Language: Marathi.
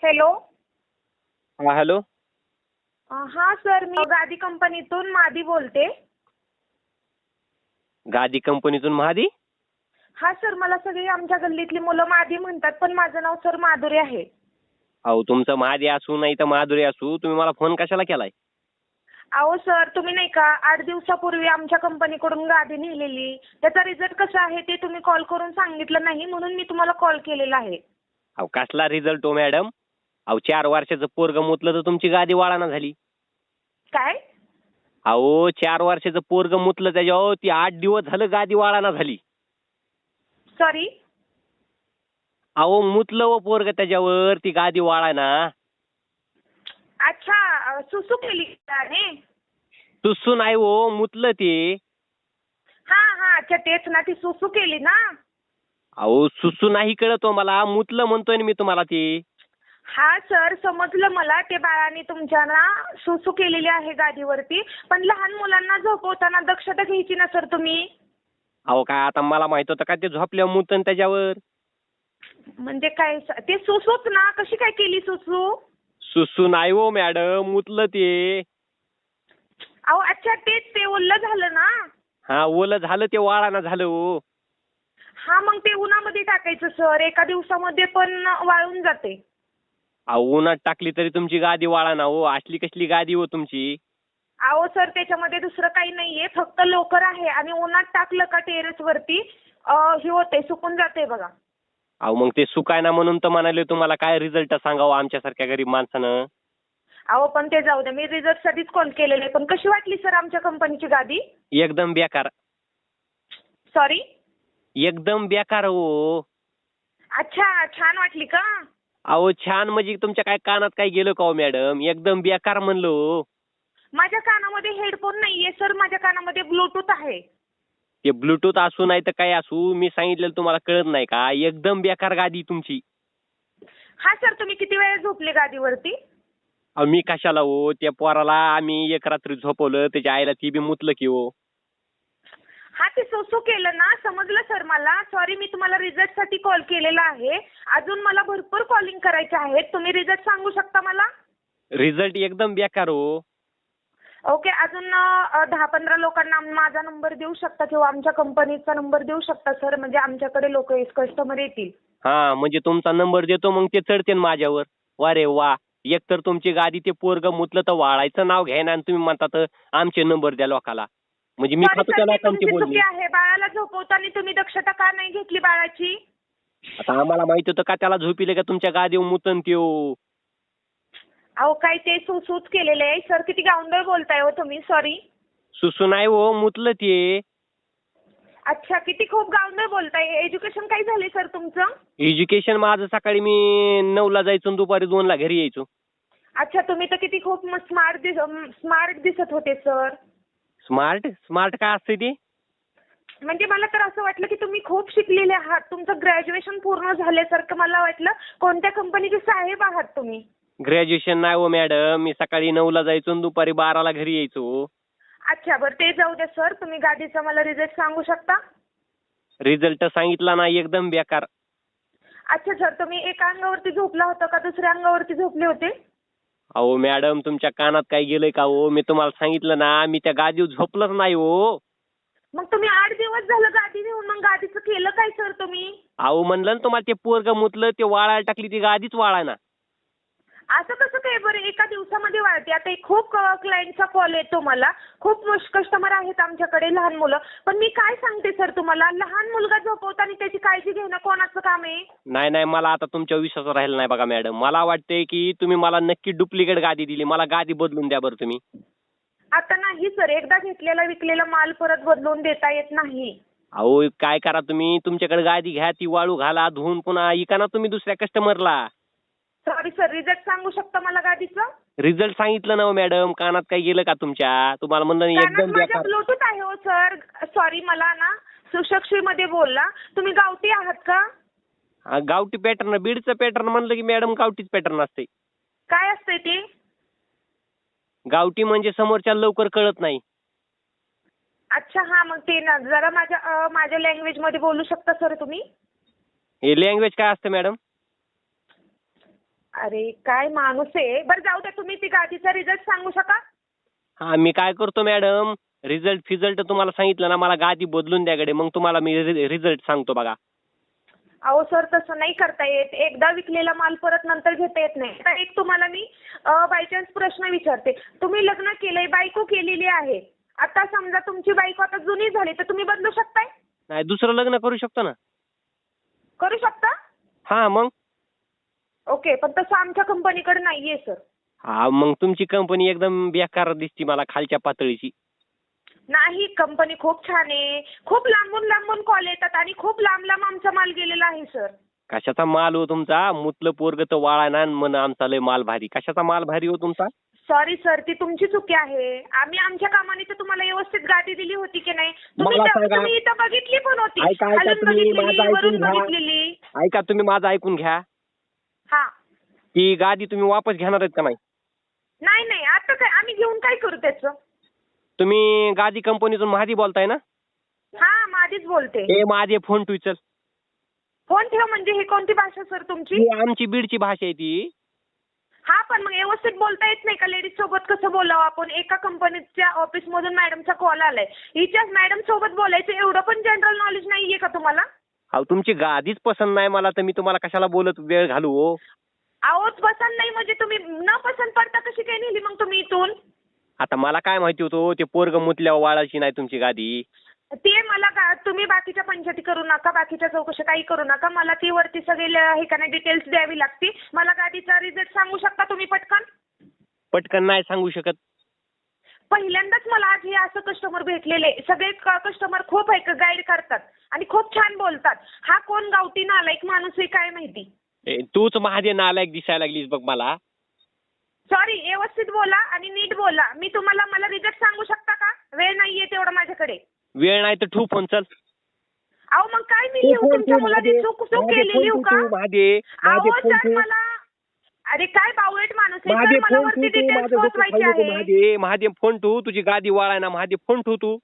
हॅलो. हा हॅलो. हा सर, मी गादी कंपनीतून मादी बोलते. गादी कंपनीतून महादी. हा सर, मला सगळी आमच्या गल्लीतली मुलं मादी म्हणतात, पण माझं नाव सर माधुरी आहे. अहो तुमचं महादी असू नाही तर माधुरी असू, तुम्ही मला फोन कशाला केलाय? अहो सर, तुम्ही नाही का 8 दिवसापूर्वी आमच्या कंपनीकडून गादी नेलेली, त्याचा रिझल्ट कसा आहे ते तुम्ही कॉल करून सांगितलं नाही, म्हणून मी तुम्हाला कॉल केलेला आहे. अहो कसला रिझल्ट हो मॅडम? अहो 4 वर्षाचं पोरग मुतलं तर तुमची गादी वाळाना झाली. काय? अहो 4 वर्षाचं पोरग मुतलं त्याच्यावर ती 8 दिवस झालं गादी वाळाना झाली. सॉरी. अहो मुतलं व पोरग त्याच्यावर ती गादी वाळाना. अच्छा, सुसू केली त्याने? तुस्सू नाही हो, मुतलं ते. हा हा, अच्छा तेच ना, ती सुसू केली ना. अहो सुसू नाही कळत हो मला, मुतलं म्हणतोय ना मी तुम्हाला ते. हा सर, समजलं मला, ते बाळाने तुमच्या ना सुसू केलेली आहे गादीवरती, पण लहान मुलांना झोपवताना दक्षता घ्यायची ना सर तुम्ही. अहो काय आता मला माहित होतं का ते झोपल्यावर मुतन त्याच्यावर? म्हणजे काय ते सुसूच ना, कशी काय केली सुसू? सुसू नाही हो मॅडम, मुतलं ते. अहो अच्छा, तेच ते ओल्लं झालं ना. हा ओलं झालं ते वाळाना झालं हो. हा मग ते उन्हामध्ये टाकायचं सर, एका दिवसामध्ये पण वाळून जाते. अहो उन्हात टाकली तरी तुमची गादी वाळाना हो, असली कसली गादी हो तुमची? अहो सर, त्याच्यामध्ये दुसरं काही नाहीये, फक्त लोकर आहे आणि उन्हात टाकलं का टेरेसवरती हे होते, सुकून जाते बघा. अहो मग ते सुकायना म्हणून तर म्हणाले तुम्हाला, काय रिझल्ट सांगावं आमच्यासारख्या गरीब माणसानं. अहो पण ते जाऊ द्या, मी रिझल्टसाठीच कॉल केलेला आहे. पण कशी वाटली सर आमच्या कंपनीची गादी? एकदम बेकार. सॉरी. एकदम बेकार हो. अच्छा, छान वाटली का? अहो छान म्हणजे तुमच्या काय कानात काय गेलं का हो मॅडम? एकदम बेकार म्हणलो हो. माझ्या कानामध्ये हेडफोन नाहीये सर, माझ्या कानामध्ये ब्लूटूथ आहे. ते ब्लूटूथ असू नाही तर काय असू, मी सांगितलेलं तुम्हाला कळत नाही का? एकदम बेकार गादी तुमची. हा सर, तुम्ही किती वेळ झोपले गादीवरती? अहो मी कशाला हो, त्या पोराला आम्ही एक रात्री झोपवलं, त्याच्या आईला ती बी मुतलं की हो. हा, ते सोसो केलं ना, समजलं सर मला. सॉरी, मी तुम्हाला रिझल्टसाठी कॉल केलेला आहे. अजून मला भरपूर कॉलिंग करायचे आहेत. तुम्ही रिझल्ट सांगू शकता मला? रिझल्ट एकदम बेकार हो. ओके, अजून 10-15 लोकांना माझा नंबर देऊ शकता किंवा आमच्या कंपनीचा नंबर देऊ शकता सर, म्हणजे आमच्याकडे लोक कस्टमर येतील. हा म्हणजे तुमचा नंबर देतो मग ते चढते माझ्यावर. वा रे वा. एकतर तुमची गादी ते पोरग मुतलं तर वाळायचं नाव घ्यायना आणि तुम्ही म्हणतात आमचे नंबर द्या लोकाला. म्हणजे मी सॉरी खातो सर, त्या ती लोकांची तुमची बोलणी. चुकी आहे. बाळाला झोपवताना तुम्ही दक्षता का नाही घेतली बाळाची? आता आम्हाला माहित होतं का त्याला झोपिले का तुमच्या गादीवर मुतन त्यो. अहो काय ते सुसूच केलेले आहे सर. किती गावंढळ बोलताय हो तुम्ही. सॉरी. सुसू नाही हो, मुतलं ते. अच्छा, किती खूप गावंढळ बोलताय. एज्युकेशन काय झाले सर तुमचं? एज्युकेशन माझं सकाळी मी 9ला जायचो आणि दुपारी 2ला घरी यायचो. अच्छा, तुम्ही तर किती खूप स्मार्ट दिसत होते सर. स्मार्ट? स्मार्ट काय असते ते? म्हणजे मला तर असं वाटलं की तुम्ही खूप शिकलेले आहात. तुमचं ग्रॅज्युएशन पूर्ण झाल्यासारखं मला वाटलं. कोणत्या कंपनीचे साहेब आहात तुम्ही? ग्रॅज्युएशन नाही हो मॅडम, मी सकाळी 9ला जायचो आणि दुपारी 12ला घरी यायचो. अच्छा, बरं ते जाऊ द्या सर. तुम्ही गादीचा मला रिझल्ट सांगू शकता? रिझल्ट सांगितला ना, एकदम बेकार. अच्छा सर, तुम्ही एका अंगावरती झोपला होता का दुसऱ्या अंगावरती झोपले होते? अहो मॅडम तुमच्या कानात काय गेलंय का हो? मी तुम्हाला सांगितलं ना, मी त्या गादीवर झोपलंच नाही हो. मग तुम्ही 8 दिवस झालं गादी नेऊन, मग गादीचं केलं काय सर तुम्ही? अहो म्हणलं ना तुम्हाला, ते पोरग मुतलं ते वाळायला टाकली, ती गादीच वाळायना. असं कसं काय बरं एका दिवसामध्ये वाळते? आता खूप क्लायंटचा कॉल येतो मला. खूप कस्टमर आहेत आमच्याकडे, लहान मुलं. पण मी काय सांगते सर तुम्हाला, लहान मुलगा झोपवताना त्याची काळजी घेणं कोणाचं काम आहे? नाही नाही, मला आता तुमच्या विश्वास राहिला नाही बघा मॅडम. मला वाटतंय की तुम्ही मला नक्की डुप्लिकेट गादी दिली. मला गादी बदलून द्या बरं तुम्ही. आता नाही सर, एकदा घेतलेला विकलेला माल परत बदलून देता येत नाही. अहो काय करा तुम्ही, तुमच्याकडे गादी घ्या, ती वाळू घाला, धुवून पुन्हा इका ना तुम्ही दुसऱ्या कस्टमरला. सॉरी सर, रिझल्ट सांगू शकता मला गादीचं? रिझल्ट सांगितलं ना हो मॅडम, कानात काय गेलं का तुमच्या? तुम्हाला म्हणलं ना कानात एकदम माझ्या बेकार. ब्लूटूथ आहे हो सर. सॉरी, मला ना सुशिक्षितमध्ये बोलला. तुम्ही गावठी आहात का? गावठी पॅटर्न, बीडचं पॅटर्न म्हणलं की मॅडम गावठीच पॅटर्न असते. काय असते ते? गावठी म्हणजे समोरच्या लवकर कळत नाही. अच्छा, हा मग ते ना जरा माझ्या लँग्वेजमध्ये बोलू शकता सर तुम्ही? हे लँग्वेज काय असतं मॅडम? अरे काय माणूस आहे. बरं जाऊ द्या, तुम्ही ती गादीचा रिझल्ट सांगू शका? हा मी काय करतो मॅडम, रिझल्ट तुम्हाला सांगितलं ना, मला गादी बदलून द्या गडे, मग तुम्हाला मी रिझल्ट सांगतो बघा. अहो सर, तसं नाही करता येत. एकदा विकलेला माल परत नंतर घेता येत नाही. आता एक तुम्हाला मी बाय चान्स प्रश्न विचारते. तुम्ही लग्न केलंय, बायको केलेली आहे. आता समजा तुमची बायको आता जुनी झाली, तर तुम्ही बदलू शकताय? नाही, दुसरं लग्न करू शकतो ना. करू शकता? हा मग. ओके, पण तसं आमच्या कंपनीकडे नाहीये सर. हा मग तुमची कंपनी एकदम बेकार दिसती मला, खालच्या पातळीची. नाही, कंपनी खूप छान आहे. खूप लांबून लांबून कॉल येतात आणि खूप लांब लांब आमचा माल गेलेला आहे सर. कशाचा माल हो तुमचा? मुतलं पोरग तर वाळा ना, म्हण आमचा लय माल भारी. कशाचा माल भारी हो तुमचा? सॉरी सर, ती तुमची चुकी आहे. आम्ही आमच्या कामाने तर तुम्हाला व्यवस्थित गादी दिली होती की नाही? तुम्ही मला सांगा. तुम्ही इथं बघितली पण होती. ऐका खालून तुम्ही बघितलेली, माझं ऐकून वरून घ्या. बघितलेली. ऐका तुम्ही माझं ऐकून घ्या. हा. ती गादी तुम्ही वापस घेणार आहेत का नाही? नाही नाही, आता काय आम्ही घेऊन काय करू त्याचं? तुम्ही गादी कंपनीतून महादी बोलताय ना? हा, माझीच बोलते. ए माझे फोन तू चल. फोन ठेव म्हणजे ही कोणती भाषा सर तुमची? ही आमची बीडची भाषा आहे ती. हा, पण मग व्यवस्थित बोलता येत नाही का? लेडीज सोबत कसं बोलावं आपण? एका कंपनीच्या ऑफिस मधून मॅडमचा कॉल आलाय. हिच्या मॅडम सोबत बोलायचं एवढं पण जनरल नॉलेज नाहीये का तुम्हाला? अहो तुमची गादीच पसंत नाही मला, तर मी तुम्हाला कशाला बोलत वेळ घालू हो? अहो पसंत नाही म्हणजे तुम्ही न पसंत पडता कशी काय नेली मग तुम्ही इथून? आता मला काय माहिती होतं ते पोरग मुतल्यावर वाळायची नाही तुमची गादी. ते मला का तुम्ही बाकीच्या पंचायती करू नका, बाकीच्या चौकशी काही करू नका. मला ती वरती सगळे हे का नाही डिटेल्स द्यावी लागतील. मला गादीचा रिझल्ट सांगू शकता तुम्ही पटकन? पटकन नाही सांगू शकत. पहिल्यांदाच मला आज हे असं कस्टमर भेटलेले. सगळे कस्टमर खूप गाईड करतात आणि खूप छान बोलतात. हा कोण गावठी नालायक माणूस आहे काय माहिती? तूच महादे नालायक दिसायला लागलीस बघ मला. सॉरी, व्यवस्थित बोला आणि नीट बोला. मी तुम्हाला मला रिझल्ट सांगू शकता का? वेळ नाहीये तेवढा माझ्याकडे. वेळ नाही तर ठू फोन चल. अहो मग काय मी लिहू? तुमच्या मुलाने चूक केली लिहू का? अहो सर मला, अरे काय बावळट माणूस आहे सर, मला वरती डिटेल्स पोहोचवायचे आहे. महादेव फोन ठू, तुझी गादी वाळाय ना महादेव फोन ठू तू.